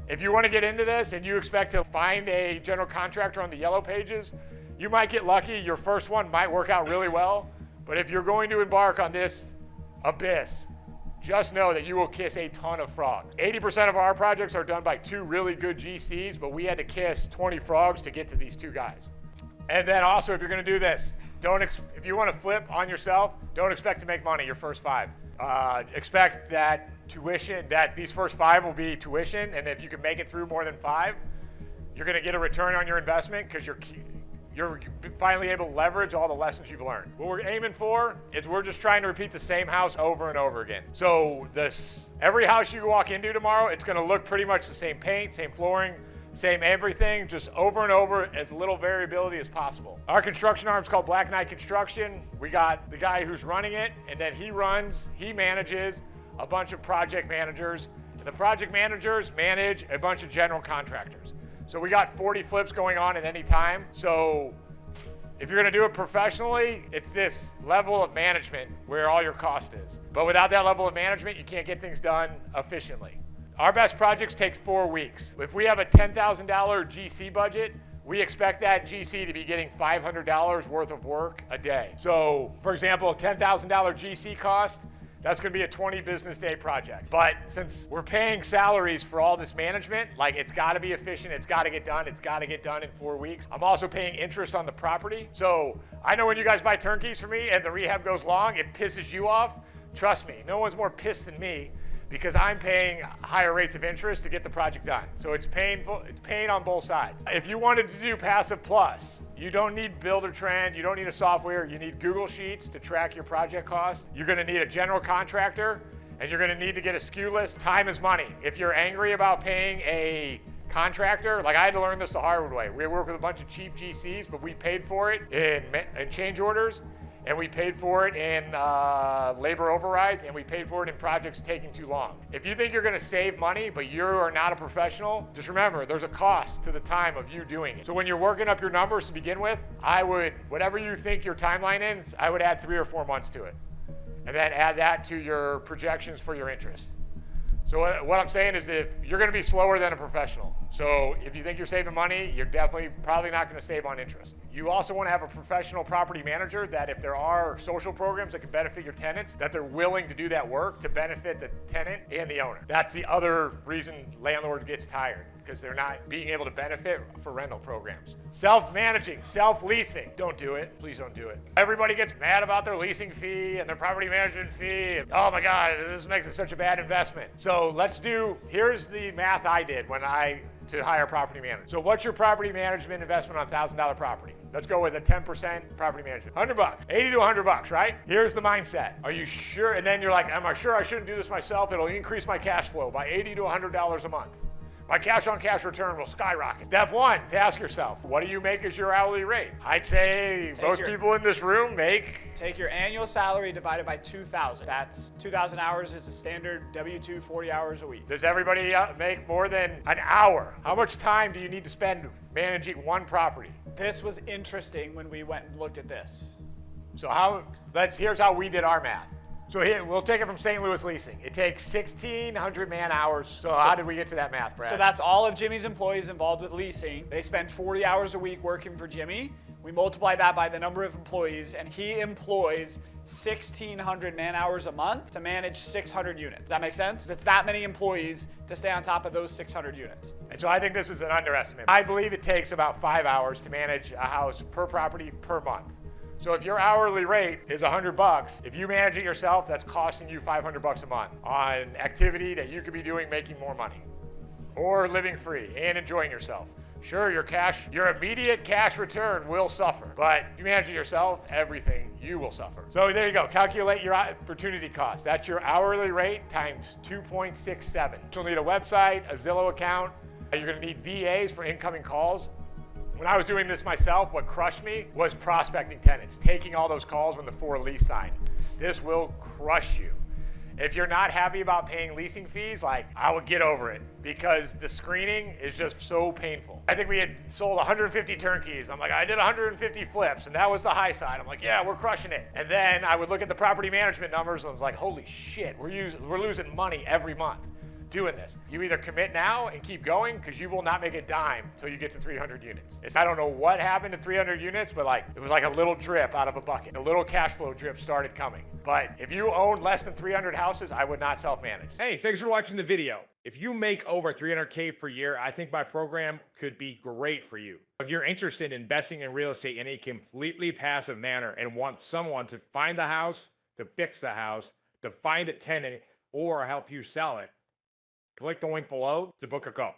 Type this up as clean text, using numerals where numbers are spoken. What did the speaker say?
If you want to get into this and you expect to find a general contractor on the yellow pages, you might get lucky. Your first one might work out really well. But if you're going to embark on this abyss, just know that you will kiss a ton of frogs. 80% of our projects are done by 2 really good GCs, but we had to kiss 20 frogs to get to these 2 guys. And then also, if you're going to do this, if you want to flip on yourself, don't expect to make money your first 5. Expect that these first 5 will be tuition, and if you can make it through more than 5, you're going to get a return on your investment because you're finally able to leverage all the lessons you've learned. What we're aiming for is we're just trying to repeat the same house over and over again. So every house you walk into tomorrow, it's going to look pretty much the same paint, same flooring, same everything, just over and over, as little variability as possible. Our construction arm is called Black Knight Construction. We got the guy who's running it, and then he manages a bunch of project managers. And the project managers manage a bunch of general contractors. So we got 40 flips going on at any time. So if you're gonna do it professionally, it's this level of management where all your cost is. But without that level of management, you can't get things done efficiently. Our best projects take 4 weeks. If we have a $10,000 GC budget, we expect that GC to be getting $500 worth of work a day. So for example, a $10,000 GC cost, that's going to be a 20 business day project. But since we're paying salaries for all this management, like it's got to be efficient, it's got to get done in 4 weeks. I'm also paying interest on the property. So I know when you guys buy turnkeys from me and the rehab goes long, it pisses you off. Trust me, no one's more pissed than me because I'm paying higher rates of interest to get the project done. So it's painful, it's pain on both sides. If you wanted to do Passive Plus, you don't need Builder-Trend, you don't need a software, you need Google Sheets to track your project costs. You're gonna need a general contractor, and you're gonna need to get a SKU list. Time is money. If you're angry about paying a contractor, like I had to learn this the hard way. We work with a bunch of cheap GCs, but we paid for it in change orders, and we paid for it in labor overrides, and we paid for it in projects taking too long. If you think you're gonna save money, but you are not a professional, just remember, there's a cost to the time of you doing it. So when you're working up your numbers to begin with, whatever you think your timeline is, I would add 3 or 4 months to it. And then add that to your projections for your interest. So what I'm saying is if you're gonna be slower than a professional. So if you think you're saving money, you're probably not gonna save on interest. You also wanna have a professional property manager that if there are social programs that can benefit your tenants, that they're willing to do that work to benefit the tenant and the owner. That's the other reason landlord gets tired, because they're not being able to benefit for rental programs. Self-managing, self-leasing, don't do it, please don't do it. Everybody gets mad about their leasing fee and their property management fee, and oh my God, this makes it such a bad investment. So here's the math I did to hire a property manager. So what's your property management investment on a $1,000 property? Let's go with a 10% property management. $100, 80 to $100, right? Here's the mindset. Are you sure? And then you're like, am I sure I shouldn't do this myself? It'll increase my cash flow by $80 to $100 a month. My cash-on-cash return will skyrocket. Step 1, to ask yourself, what do you make as your hourly rate? I'd say most people in this room make... Take your annual salary divided by 2,000. That's 2,000 hours is a standard W-2, 40 hours a week. Does everybody make more than an hour? How much time do you need to spend managing one property? This was interesting when we went and looked at this. So here's how we did our math. So here, we'll take it from St. Louis Leasing. It takes 1,600 man hours. So how did we get to that math, Brad? So that's all of Jimmy's employees involved with leasing. They spend 40 hours a week working for Jimmy. We multiply that by the number of employees, and he employs 1,600 man hours a month to manage 600 units. Does that make sense? It's that many employees to stay on top of those 600 units. And so I think this is an underestimate. I believe it takes about 5 hours to manage a house per property per month. So if your hourly rate is $100, if you manage it yourself, that's costing you $500 a month on activity that you could be doing making more money or living free and enjoying yourself. Sure, your immediate cash return will suffer, but if you manage it yourself, you will suffer. So there you go, calculate your opportunity cost. That's your hourly rate times 2.67. You'll need a website, a Zillow account. You're gonna need VAs for incoming calls. When I was doing this myself, what crushed me was prospecting tenants, taking all those calls when the 4 lease signed. This will crush you. If you're not happy about paying leasing fees, I would get over it because the screening is just so painful. I think we had sold 150 turnkeys. I'm like, I did 150 flips, and that was the high side. I'm like, yeah, we're crushing it. And then I would look at the property management numbers, and I was like, holy shit, we're losing money every month. doing this. You either commit now and keep going because you will not make a dime till you get to 300 units. I don't know what happened to 300 units, but it was like a little drip out of a bucket. A little cash flow drip started coming. But if you own less than 300 houses, I would not self-manage. Hey, thanks for watching the video. If you make over 300K per year, I think my program could be great for you. If you're interested in investing in real estate in a completely passive manner and want someone to find the house, to fix the house, to find a tenant, or help you sell it, click the link below to book a call.